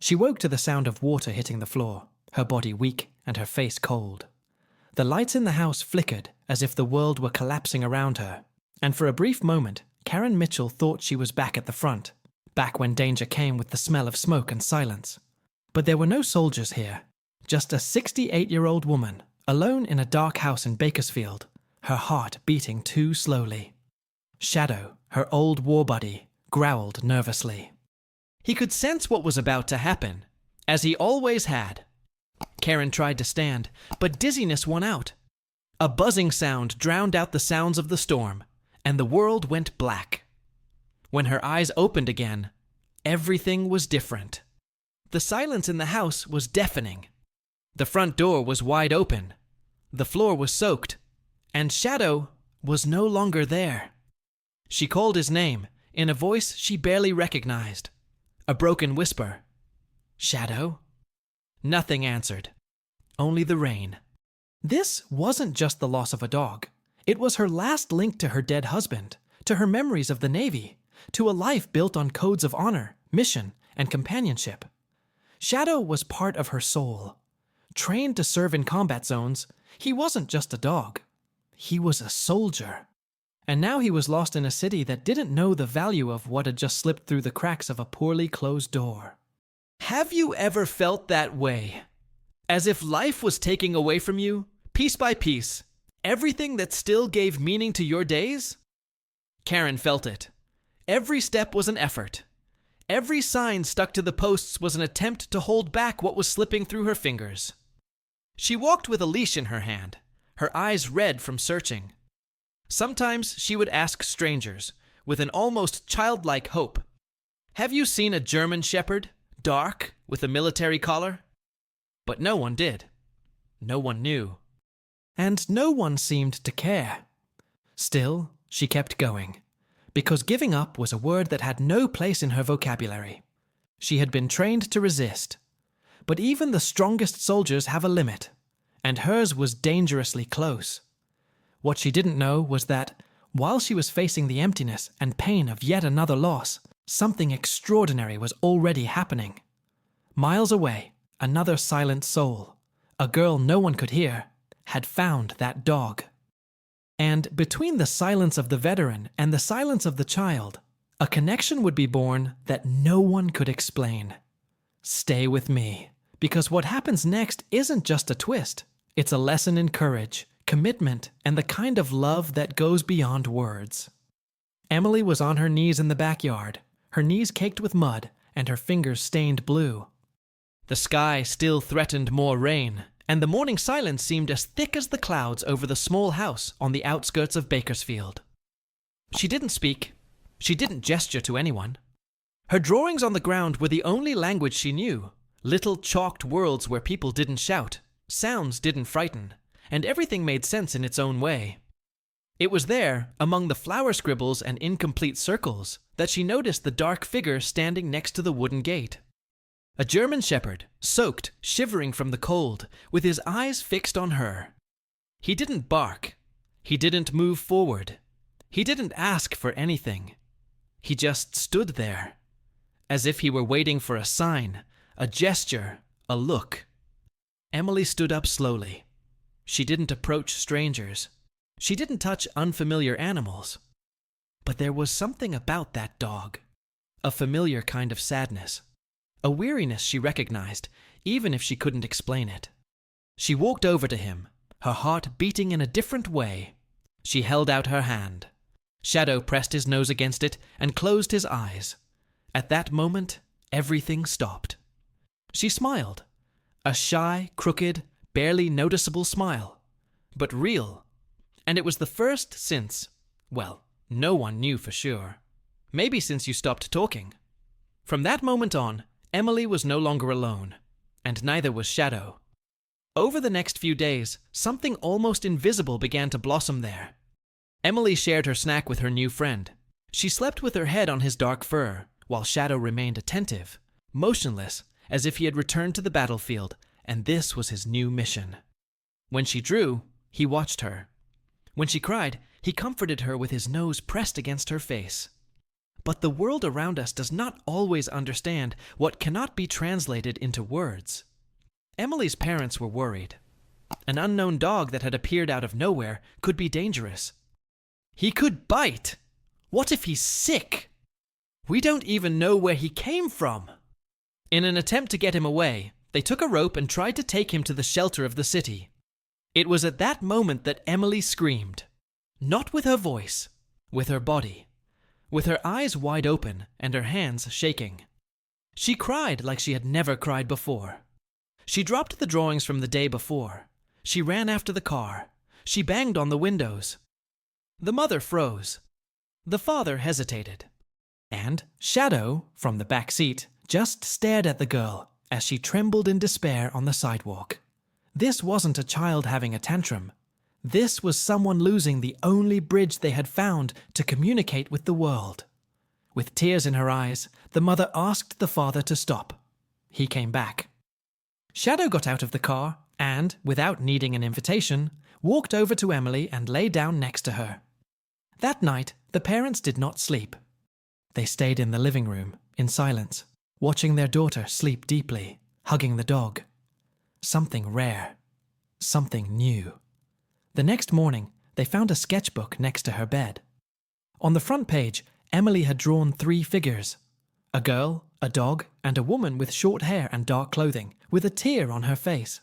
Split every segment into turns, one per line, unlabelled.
She woke to the sound of water hitting the floor, her body weak and her face cold. The lights in the house flickered as if the world were collapsing around her, and for a brief moment, Karen Mitchell thought she was back at the front, back when danger came with the smell of smoke and silence. But there were no soldiers here, just a 68-year-old woman, alone in a dark house in Bakersfield, her heart beating too slowly. Shadow, her old war buddy, growled nervously. He could sense what was about to happen, as he always had. Karen tried to stand, but dizziness won out. A buzzing sound drowned out the sounds of the storm, and the world went black. When her eyes opened again, everything was different. The silence in the house was deafening. The front door was wide open. The floor was soaked, and Shadow was no longer there. She called his name in a voice she barely recognized. A broken whisper. Shadow? Nothing answered. Only the rain. This wasn't just the loss of a dog. It was her last link to her dead husband, to her memories of the Navy, to a life built on codes of honor, mission, and companionship. Shadow was part of her soul. Trained to serve in combat zones, he wasn't just a dog. He was a soldier. And now he was lost in a city that didn't know the value of what had just slipped through the cracks of a poorly closed door. Have you ever felt that way? As if life was taking away from you, piece by piece, everything that still gave meaning to your days? Karen felt it. Every step was an effort. Every sign stuck to the posts was an attempt to hold back what was slipping through her fingers. She walked with a leash in her hand, her eyes red from searching. Sometimes she would ask strangers, with an almost childlike hope, "Have you seen a German shepherd, dark, with a military collar?" But no one did. No one knew. And no one seemed to care. Still, she kept going, because giving up was a word that had no place in her vocabulary. She had been trained to resist. But even the strongest soldiers have a limit, and hers was dangerously close. What she didn't know was that, while she was facing the emptiness and pain of yet another loss, something extraordinary was already happening. Miles away, another silent soul, a girl no one could hear, had found that dog. And between the silence of the veteran and the silence of the child, a connection would be born that no one could explain. Stay with me, because what happens next isn't just a twist. It's a lesson in courage, commitment, and the kind of love that goes beyond words. Emily was on her knees in the backyard, her knees caked with mud and her fingers stained blue. The sky still threatened more rain, and the morning silence seemed as thick as the clouds over the small house on the outskirts of Bakersfield. She didn't speak. She didn't gesture to anyone. Her drawings on the ground were the only language she knew, little chalked worlds where people didn't shout, sounds didn't frighten, and everything made sense in its own way. It was there, among the flower scribbles and incomplete circles, that she noticed the dark figure standing next to the wooden gate. A German shepherd, soaked, shivering from the cold, with his eyes fixed on her. He didn't bark. He didn't move forward. He didn't ask for anything. He just stood there, as if he were waiting for a sign, a gesture, a look. Emily stood up slowly. She didn't approach strangers. She didn't touch unfamiliar animals. But there was something about that dog, a familiar kind of sadness, a weariness she recognized, even if she couldn't explain it. She walked over to him, her heart beating in a different way. She held out her hand. Shadow pressed his nose against it and closed his eyes. At that moment, everything stopped. She smiled, a shy, crooked, barely noticeable smile, but real. And it was the first since, well, no one knew for sure. Maybe since you stopped talking. From that moment on, Emily was no longer alone, and neither was Shadow. Over the next few days, something almost invisible began to blossom there. Emily shared her snack with her new friend. She slept with her head on his dark fur, while Shadow remained attentive, motionless, as if he had returned to the battlefield, and this was his new mission. When she drew, he watched her. When she cried, he comforted her with his nose pressed against her face. But the world around us does not always understand what cannot be translated into words. Emily's parents were worried. An unknown dog that had appeared out of nowhere could be dangerous. He could bite. What if he's sick? We don't even know where he came from. In an attempt to get him away, they took a rope and tried to take him to the shelter of the city. It was at that moment that Emily screamed. Not with her voice, with her body, with her eyes wide open and her hands shaking. She cried like she had never cried before. She dropped the drawings from the day before. She ran after the car. She banged on the windows. The mother froze. The father hesitated. And Shadow, from the back seat, just stared at the girl as she trembled in despair on the sidewalk. This wasn't a child having a tantrum. This was someone losing the only bridge they had found to communicate with the world. With tears in her eyes, the mother asked the father to stop. He came back. Shadow got out of the car and, without needing an invitation, walked over to Emily and lay down next to her. That night, the parents did not sleep. They stayed in the living room, in silence, watching their daughter sleep deeply, hugging the dog. Something rare. Something new. The next morning, they found a sketchbook next to her bed. On the front page, Emily had drawn 3 figures. A girl, a dog, and a woman with short hair and dark clothing, with a tear on her face.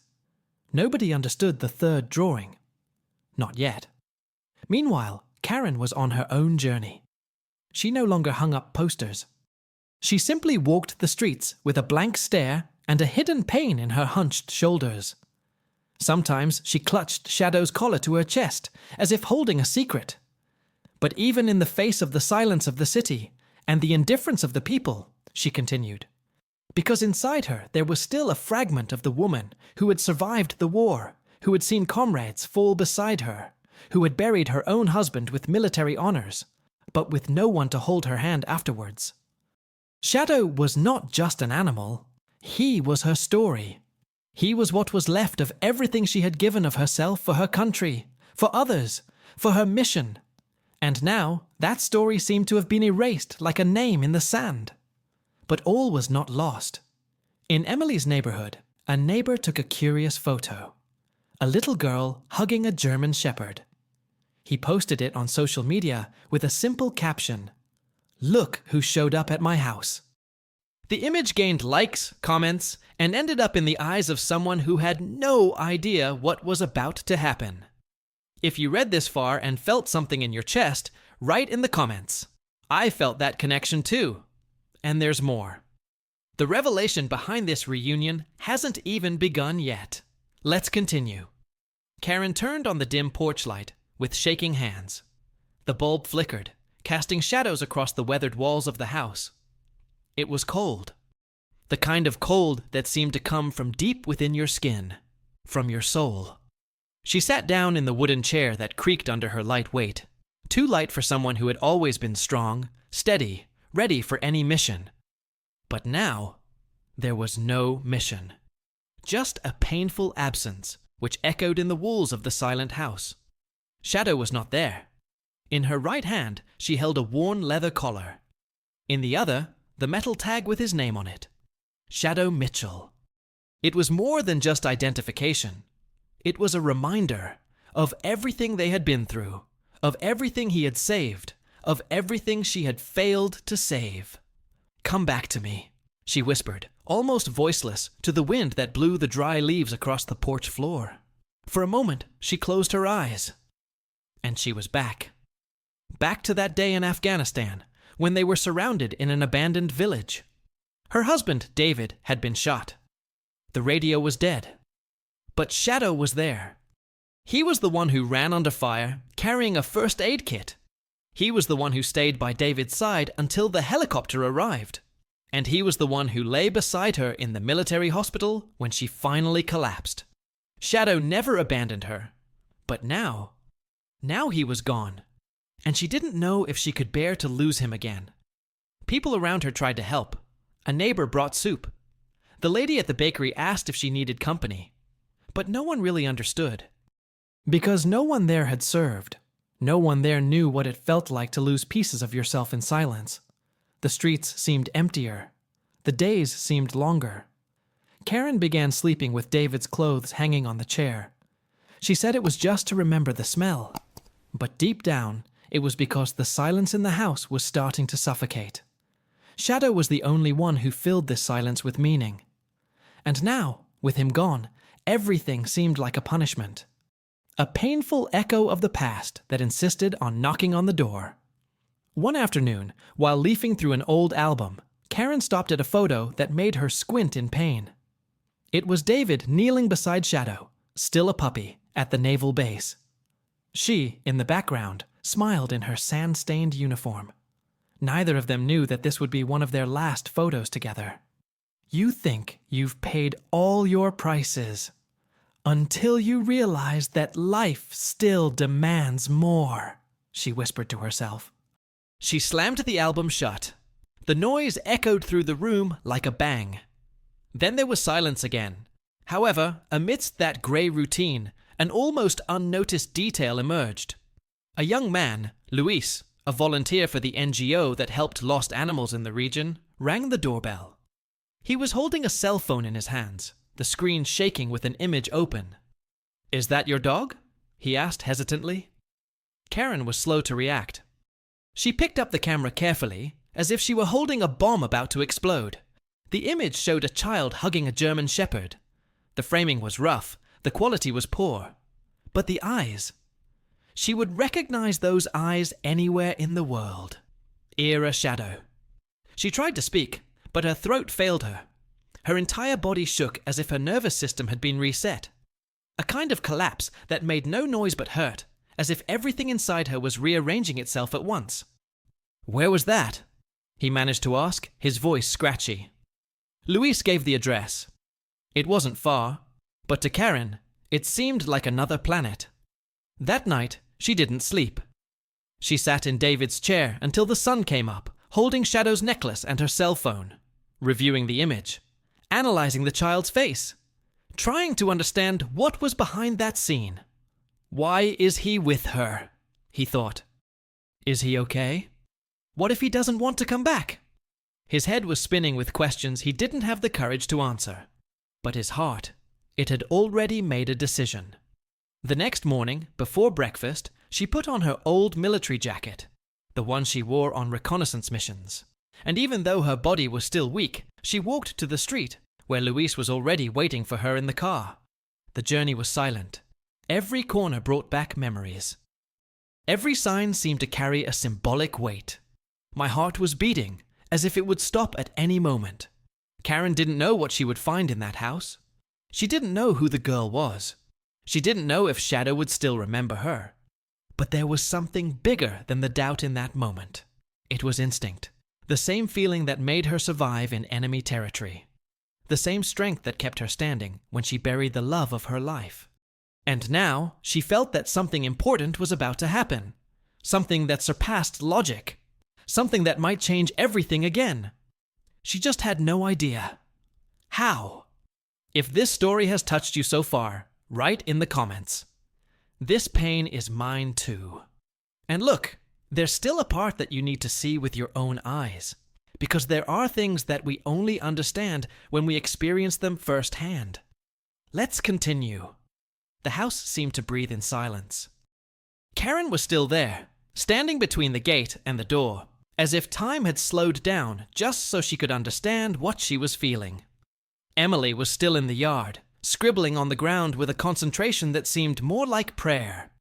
Nobody understood the third drawing. Not yet. Meanwhile, Karen was on her own journey. She no longer hung up posters. She simply walked the streets with a blank stare and a hidden pain in her hunched shoulders. Sometimes she clutched Shadow's collar to her chest, as if holding a secret. But even in the face of the silence of the city and the indifference of the people, she continued. Because inside her there was still a fragment of the woman who had survived the war, who had seen comrades fall beside her, who had buried her own husband with military honors, but with no one to hold her hand afterwards. Shadow was not just an animal. He was her story. He was what was left of everything she had given of herself for her country, for others, for her mission. And now that story seemed to have been erased like a name in the sand. But all was not lost. In Emily's neighborhood, a neighbor took a curious photo. A little girl hugging a German shepherd. He posted it on social media with a simple caption, "Look who showed up at my house." The image gained likes, comments, and ended up in the eyes of someone who had no idea what was about to happen. If you read this far and felt something in your chest, write in the comments. I felt that connection too. And there's more. The revelation behind this reunion hasn't even begun yet. Let's continue. Karen turned on the dim porch light with shaking hands. The bulb flickered, casting shadows across the weathered walls of the house. It was cold. The kind of cold that seemed to come from deep within your skin, from your soul. She sat down in the wooden chair that creaked under her light weight, too light for someone who had always been strong, steady, ready for any mission. But now, there was no mission. Just a painful absence, which echoed in the walls of the silent house. Shadow was not there. In her right hand, she held a worn leather collar. In the other, the metal tag with his name on it. Shadow Mitchell. It was more than just identification. It was a reminder of everything they had been through, of everything he had saved, of everything she had failed to save. "Come back to me," she whispered, almost voiceless, to the wind that blew the dry leaves across the porch floor. For a moment, she closed her eyes. And she was back. Back to that day in Afghanistan, when they were surrounded in an abandoned village. Her husband, David, had been shot. The radio was dead. But Shadow was there. He was the one who ran under fire, carrying a first aid kit. He was the one who stayed by David's side until the helicopter arrived. And he was the one who lay beside her in the military hospital when she finally collapsed. Shadow never abandoned her. But now he was gone. And she didn't know if she could bear to lose him again. People around her tried to help. A neighbor brought soup. The lady at the bakery asked if she needed company. But no one really understood. Because no one there had served. No one there knew what it felt like to lose pieces of yourself in silence. The streets seemed emptier. The days seemed longer. Karen began sleeping with David's clothes hanging on the chair. She said it was just to remember the smell. But deep down, it was because the silence in the house was starting to suffocate. Shadow was the only one who filled this silence with meaning. And now, with him gone, everything seemed like a punishment. A painful echo of the past that insisted on knocking on the door. One afternoon, while leafing through an old album, Karen stopped at a photo that made her squint in pain. It was David kneeling beside Shadow, still a puppy, at the naval base. She, in the background, smiled in her sand-stained uniform. Neither of them knew that this would be one of their last photos together. You think you've paid all your prices, until you realize that life still demands more, she whispered to herself. She slammed the album shut. The noise echoed through the room like a bang. Then there was silence again. However, amidst that grey routine, an almost unnoticed detail emerged. A young man, Luis, a volunteer for the NGO that helped lost animals in the region, rang the doorbell. He was holding a cell phone in his hands, the screen shaking with an image open. "Is that your dog?" he asked hesitantly. Karen was slow to react. She picked up the camera carefully, as if she were holding a bomb about to explode. The image showed a child hugging a German shepherd. The framing was rough, the quality was poor. But the eyes. She would recognize those eyes anywhere in the world. Era Shadow. She tried to speak, but her throat failed her. Her entire body shook as if her nervous system had been reset. A kind of collapse that made no noise but hurt, as if everything inside her was rearranging itself at once. "Where was that?" he managed to ask, his voice scratchy. Luis gave the address. It wasn't far, but to Karen, it seemed like another planet. That night, she didn't sleep. She sat in David's chair until the sun came up, holding Shadow's necklace and her cell phone, reviewing the image, analyzing the child's face, trying to understand what was behind that scene. Why is he with her? He thought. Is he okay? What if he doesn't want to come back? His head was spinning with questions he didn't have the courage to answer. But his heart, it had already made a decision. The next morning, before breakfast, she put on her old military jacket, the one she wore on reconnaissance missions. And even though her body was still weak, she walked to the street, where Luis was already waiting for her in the car. The journey was silent. Every corner brought back memories. Every sign seemed to carry a symbolic weight. My heart was beating, as if it would stop at any moment. Karen didn't know what she would find in that house. She didn't know who the girl was. She didn't know if Shadow would still remember her. But there was something bigger than the doubt in that moment. It was instinct, the same feeling that made her survive in enemy territory. The same strength that kept her standing when she buried the love of her life. And now, she felt that something important was about to happen. Something that surpassed logic. Something that might change everything again. She just had no idea. How? If this story has touched you so far, write in the comments. This pain is mine too. And look, there's still a part that you need to see with your own eyes. Because there are things that we only understand when we experience them firsthand. Let's continue. The house seemed to breathe in silence. Karen was still there, standing between the gate and the door, as if time had slowed down just so she could understand what she was feeling. Emily was still in the yard, scribbling on the ground with a concentration that seemed more like prayer.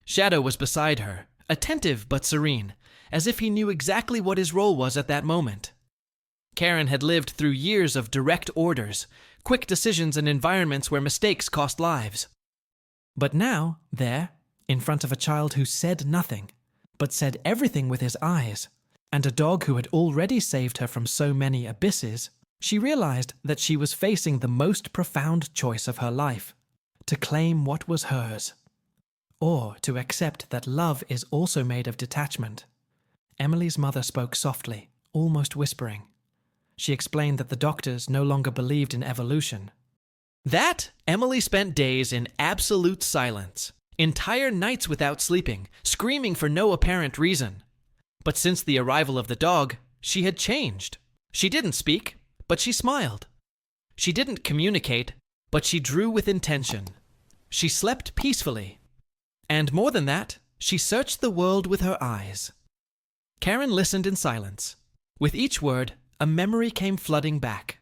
Shadow was beside her, attentive but serene, as if he knew exactly what his role was at that moment. Karen had lived through years of direct orders, quick decisions in environments where mistakes cost lives. But now, there, in front of a child who said nothing, but said everything with his eyes, and a dog who had already saved her from so many abysses, she realized that she was facing the most profound choice of her life, to claim what was hers, or to accept that love is also made of detachment. Emily's mother spoke softly, almost whispering. She explained that the doctors no longer believed in evolution. That, Emily spent days in absolute silence, entire nights without sleeping, screaming for no apparent reason. But since the arrival of the dog, She had changed. She didn't speak, but she smiled. She didn't communicate, but she drew with intention. She slept peacefully. And more than that, she searched the world with her eyes. Karen listened in silence. With each word, a memory came flooding back.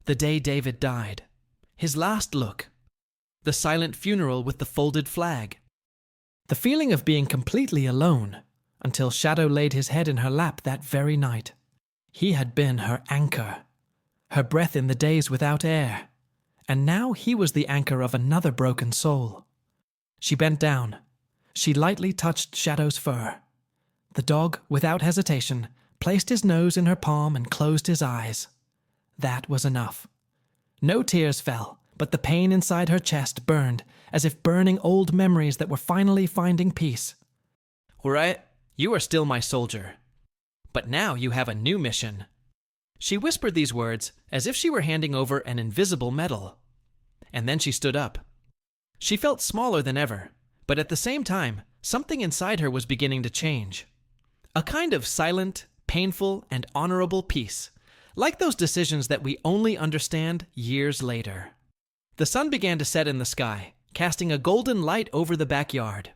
The day David died. His last look. The silent funeral with the folded flag. The feeling of being completely alone until Shadow laid his head in her lap that very night. He had been her anchor, her breath in the days without air, and now he was the anchor of another broken soul. She bent down. She lightly touched Shadow's fur. The dog, without hesitation, placed his nose in her palm and closed his eyes. That was enough. No tears fell, but the pain inside her chest burned, as if burning old memories that were finally finding peace. "All right, you are still my soldier. But now you have a new mission." She whispered these words as if she were handing over an invisible medal. And then she stood up. She felt smaller than ever, but at the same time, something inside her was beginning to change. A kind of silent, painful, and honorable peace, like those decisions that we only understand years later. The sun began to set in the sky, casting a golden light over the backyard.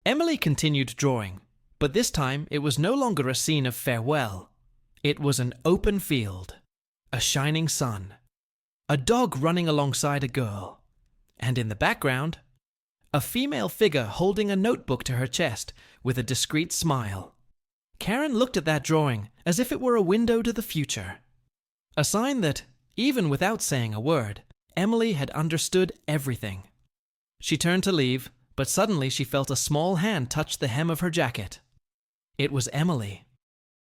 Emily continued drawing, but this time it was no longer a scene of farewell. It was an open field, a shining sun, a dog running alongside a girl, and in the background, a female figure holding a notebook to her chest with a discreet smile. Karen looked at that drawing as if it were a window to the future. A sign that, even without saying a word, Emily had understood everything. She turned to leave, but suddenly she felt a small hand touch the hem of her jacket. It was Emily.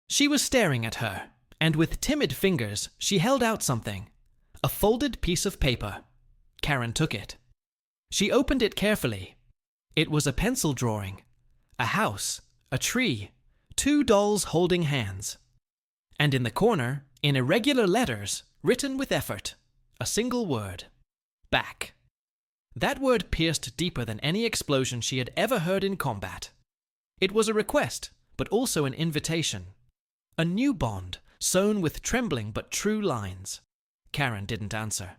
She was staring at her, and with timid fingers she held out something. A folded piece of paper. Karen took it. She opened it carefully. It was a pencil drawing. A house, a tree, 2 dolls holding hands. And in the corner, in irregular letters, written with effort, a single word. Back. That word pierced deeper than any explosion she had ever heard in combat. It was a request, but also an invitation. A new bond, sewn with trembling but true lines. Karen didn't answer.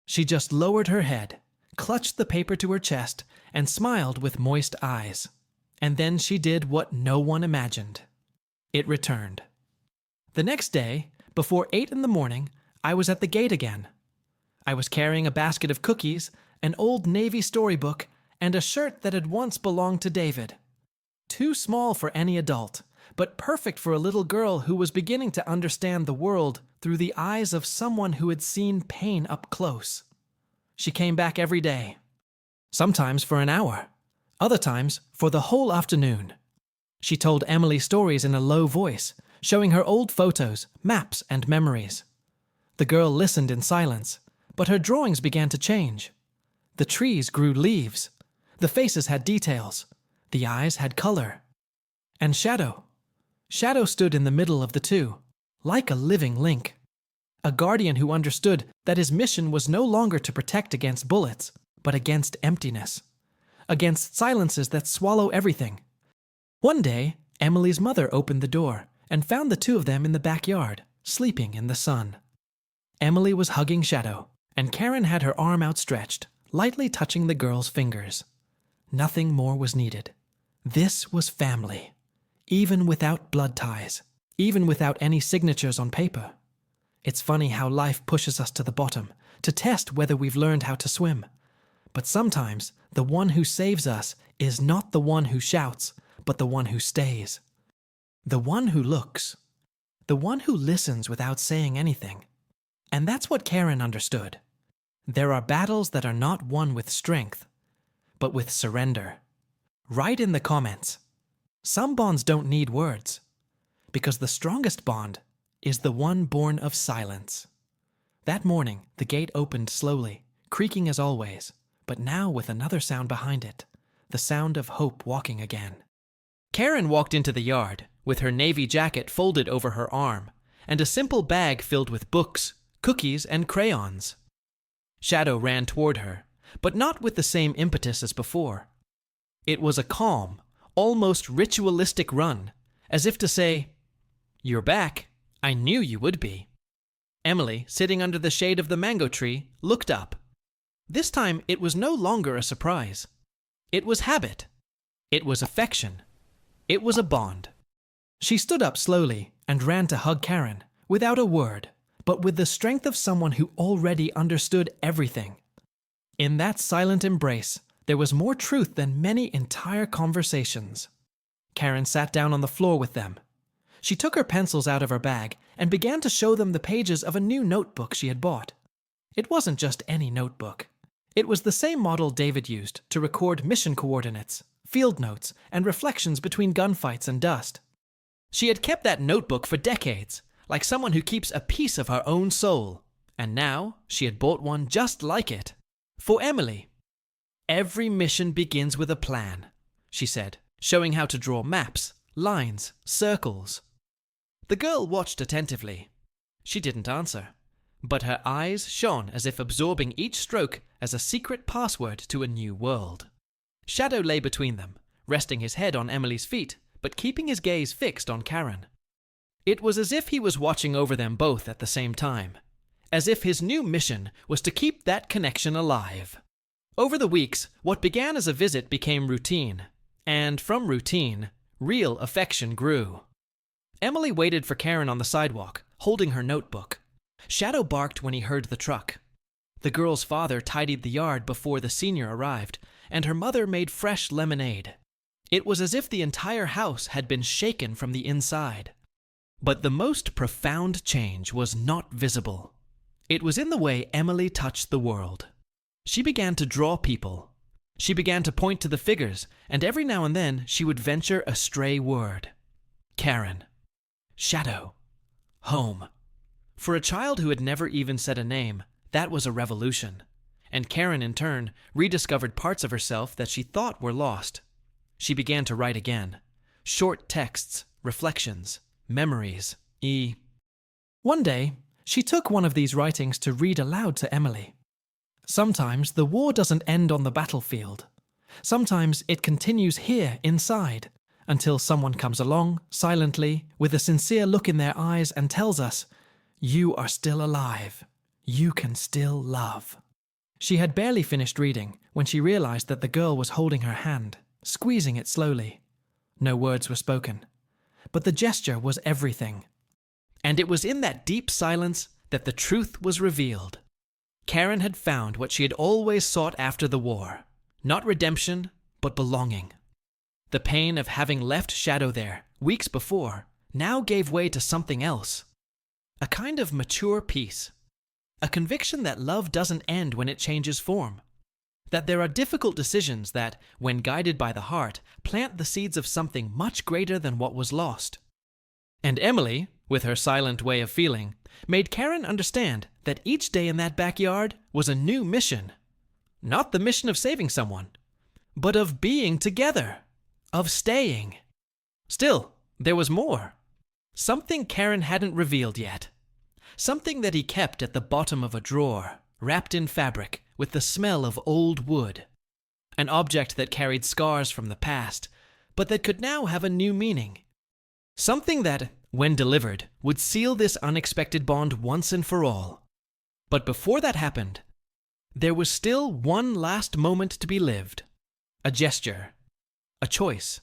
She just lowered her head, clutched the paper to her chest, and smiled with moist eyes. And then she did what no one imagined. It returned. The next day, before 8 in the morning, I was at the gate again. I was carrying a basket of cookies, an old Navy storybook, and a shirt that had once belonged to David. Too small for any adult, but perfect for a little girl who was beginning to understand the world through the eyes of someone who had seen pain up close. She came back every day. Sometimes for an hour, other times for the whole afternoon. She told Emily stories in a low voice, showing her old photos, maps, and memories. The girl listened in silence, but her drawings began to change. The trees grew leaves. The faces had details. The eyes had color. And Shadow. Shadow stood in the middle of the two, like a living link. A guardian who understood that his mission was no longer to protect against bullets, but against emptiness. Against silences that swallow everything. One day, Emily's mother opened the door and found the two of them in the backyard, sleeping in the sun. Emily was hugging Shadow, and Karen had her arm outstretched, lightly touching the girl's fingers. Nothing more was needed. This was family, even without blood ties, even without any signatures on paper. It's funny how life pushes us to the bottom, to test whether we've learned how to swim. But sometimes, the one who saves us is not the one who shouts, but the one who stays. The one who looks. The one who listens without saying anything. And that's what Karen understood. There are battles that are not won with strength, but with surrender. Write in the comments. Some bonds don't need words, because the strongest bond is the one born of silence. That morning, the gate opened slowly, creaking as always, but now with another sound behind it, the sound of Hope walking again. Karen walked into the yard, with her navy jacket folded over her arm, and a simple bag filled with books, cookies, and crayons. Shadow ran toward her, but not with the same impetus as before. It was a calm, almost ritualistic run, as if to say, "You're back. I knew you would be." Emily, sitting under the shade of the mango tree, looked up. This time it was no longer a surprise. It was habit. It was affection. It was a bond. She stood up slowly and ran to hug Karen, without a word, but with the strength of someone who already understood everything. In that silent embrace, there was more truth than many entire conversations. Karen sat down on the floor with them. She took her pencils out of her bag and began to show them the pages of a new notebook she had bought. It wasn't just any notebook. It was the same model David used to record mission coordinates, field notes, and reflections between gunfights and dust. She had kept that notebook for decades, like someone who keeps a piece of her own soul, and now she had bought one just like it. For Emily. "Every mission begins with a plan," she said, showing how to draw maps, lines, circles. The girl watched attentively. She didn't answer, but her eyes shone as if absorbing each stroke as a secret password to a new world. Shadow lay between them, resting his head on Emily's feet, but keeping his gaze fixed on Karen. It was as if he was watching over them both at the same time, as if his new mission was to keep that connection alive. Over the weeks, what began as a visit became routine, and from routine, real affection grew. Emily waited for Karen on the sidewalk, holding her notebook. Shadow barked when he heard the truck. The girl's father tidied the yard before the senior arrived, and her mother made fresh lemonade. It was as if the entire house had been shaken from the inside. But the most profound change was not visible. It was in the way Emily touched the world. She began to draw people. She began to point to the figures, and every now and then she would venture a stray word. Karen. Shadow. Home. For a child who had never even said a name, that was a revolution. And Karen, in turn, rediscovered parts of herself that she thought were lost. She began to write again. Short texts, reflections, memories. One day, she took one of these writings to read aloud to Emily. Sometimes the war doesn't end on the battlefield. Sometimes it continues here, inside, until someone comes along, silently, with a sincere look in their eyes and tells us, "You are still alive. You can still love." She had barely finished reading when she realized that the girl was holding her hand, squeezing it slowly. No words were spoken, but the gesture was everything. And it was in that deep silence that the truth was revealed. Karen had found what she had always sought after the war. Not redemption, but belonging. The pain of having left Shadow there, weeks before, now gave way to something else. A kind of mature peace. A conviction that love doesn't end when it changes form. That there are difficult decisions that, when guided by the heart, plant the seeds of something much greater than what was lost. And Emily, with her silent way of feeling, made Karen understand that each day in that backyard was a new mission. Not the mission of saving someone, but of being together, of staying. Still, there was more. Something Karen hadn't revealed yet. Something that he kept at the bottom of a drawer, wrapped in fabric, with the smell of old wood. An object that carried scars from the past, but that could now have a new meaning. Something that, when delivered, would seal this unexpected bond once and for all. But before that happened, there was still one last moment to be lived. A gesture. A choice.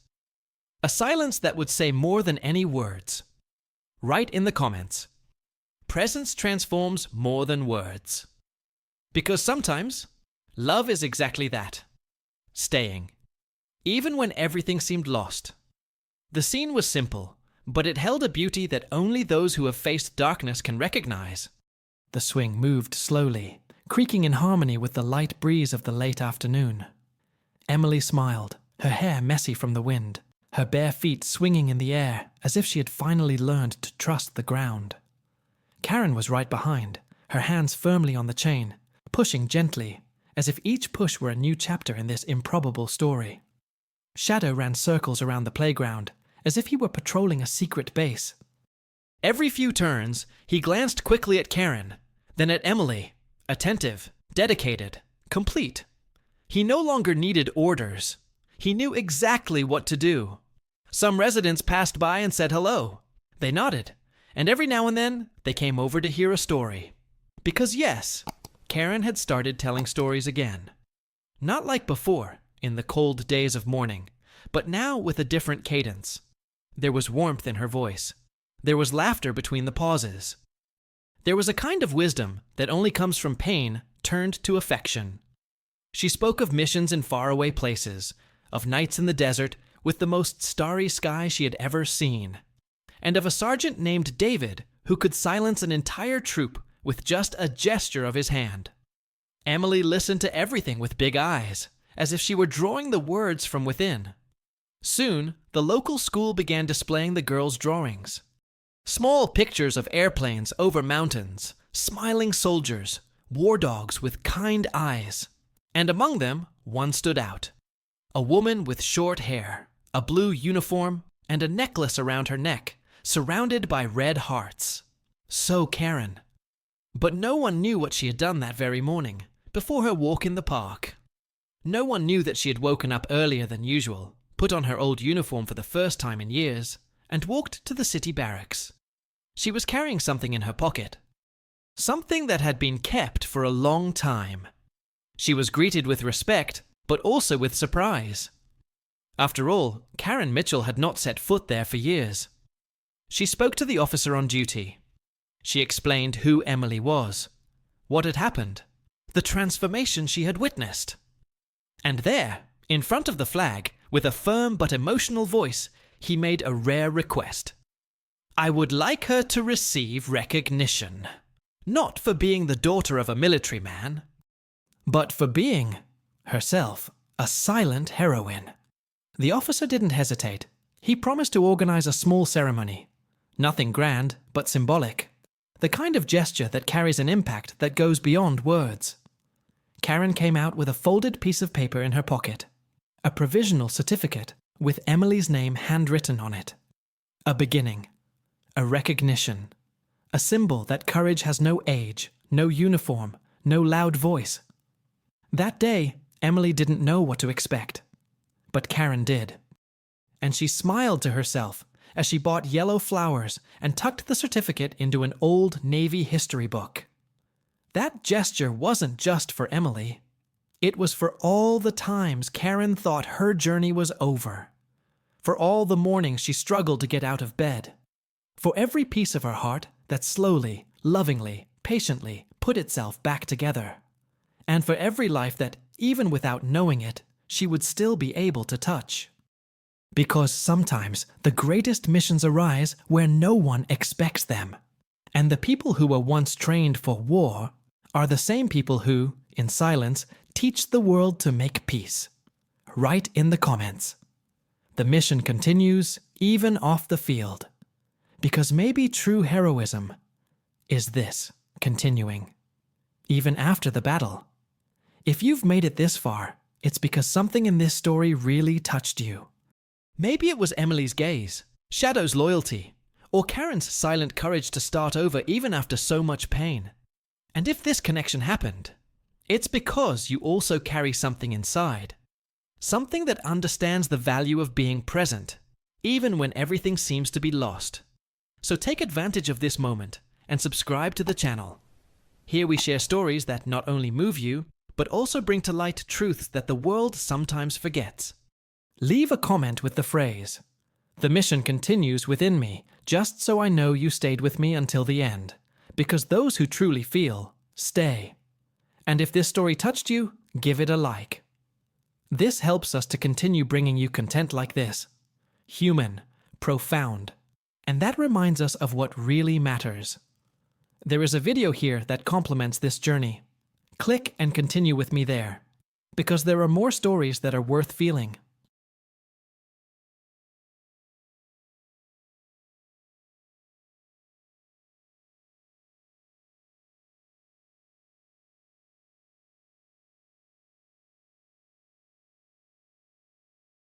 A silence that would say more than any words. Write in the comments. Presence transforms more than words. Because sometimes, love is exactly that. Staying. Even when everything seemed lost. The scene was simple, but it held a beauty that only those who have faced darkness can recognize. The swing moved slowly, creaking in harmony with the light breeze of the late afternoon. Emily smiled, her hair messy from the wind, her bare feet swinging in the air as if she had finally learned to trust the ground. Karen was right behind, her hands firmly on the chain, pushing gently, as if each push were a new chapter in this improbable story. Shadow ran circles around the playground, as if he were patrolling a secret base. Every few turns, he glanced quickly at Karen, then at Emily, attentive, dedicated, complete. He no longer needed orders. He knew exactly what to do. Some residents passed by and said hello. They nodded, and every now and then they came over to hear a story. Because yes, Karen had started telling stories again. Not like before, in the cold days of morning, but now with a different cadence. There was warmth in her voice. There was laughter between the pauses. There was a kind of wisdom that only comes from pain turned to affection. She spoke of missions in faraway places, of nights in the desert with the most starry sky she had ever seen, and of a sergeant named David who could silence an entire troop with just a gesture of his hand. Emily listened to everything with big eyes, as if she were drawing the words from within. Soon, the local school began displaying the girls' drawings. Small pictures of airplanes over mountains, smiling soldiers, war dogs with kind eyes. And among them, one stood out. A woman with short hair, a blue uniform, and a necklace around her neck, surrounded by red hearts. So Karen. But no one knew what she had done that very morning, before her walk in the park. No one knew that she had woken up earlier than usual, put on her old uniform for the first time in years, and walked to the city barracks. She was carrying something in her pocket. Something that had been kept for a long time. She was greeted with respect, but also with surprise. After all, Karen Mitchell had not set foot there for years. She spoke to the officer on duty. She explained who Emily was, what had happened, the transformation she had witnessed. And there, in front of the flag, with a firm but emotional voice, he made a rare request. I would like her to receive recognition, not for being the daughter of a military man, but for being, herself, a silent heroine. The officer didn't hesitate. He promised to organize a small ceremony. Nothing grand, but symbolic. The kind of gesture that carries an impact that goes beyond words. Karen came out with a folded piece of paper in her pocket. A provisional certificate with Emily's name handwritten on it. A beginning. A recognition. A symbol that courage has no age, no uniform, no loud voice. That day, Emily didn't know what to expect. But Karen did. And she smiled to herself as she bought yellow flowers and tucked the certificate into an old Navy history book. That gesture wasn't just for Emily. It was for all the times Karen thought her journey was over. For all the mornings she struggled to get out of bed. For every piece of her heart that slowly, lovingly, patiently put itself back together. And for every life that, even without knowing it, she would still be able to touch. Because sometimes the greatest missions arise where no one expects them. And the people who were once trained for war are the same people who, in silence, teach the world to make peace. Write in the comments. The mission continues even off the field. Because maybe true heroism is this, continuing. Even after the battle. If you've made it this far, it's because something in this story really touched you. Maybe it was Emily's gaze, Shadow's loyalty, or Karen's silent courage to start over even after so much pain. And if this connection happened, it's because you also carry something inside. Something that understands the value of being present, even when everything seems to be lost. So take advantage of this moment and subscribe to the channel. Here we share stories that not only move you, but also bring to light truths that the world sometimes forgets. Leave a comment with the phrase, "The mission continues within me, just so I know you stayed with me until the end," because those who truly feel, stay. And if this story touched you, give it a like. This helps us to continue bringing you content like this. Human, profound, and that reminds us of what really matters. There is a video here that complements this journey. Click and continue with me there, because there are more stories that are worth feeling.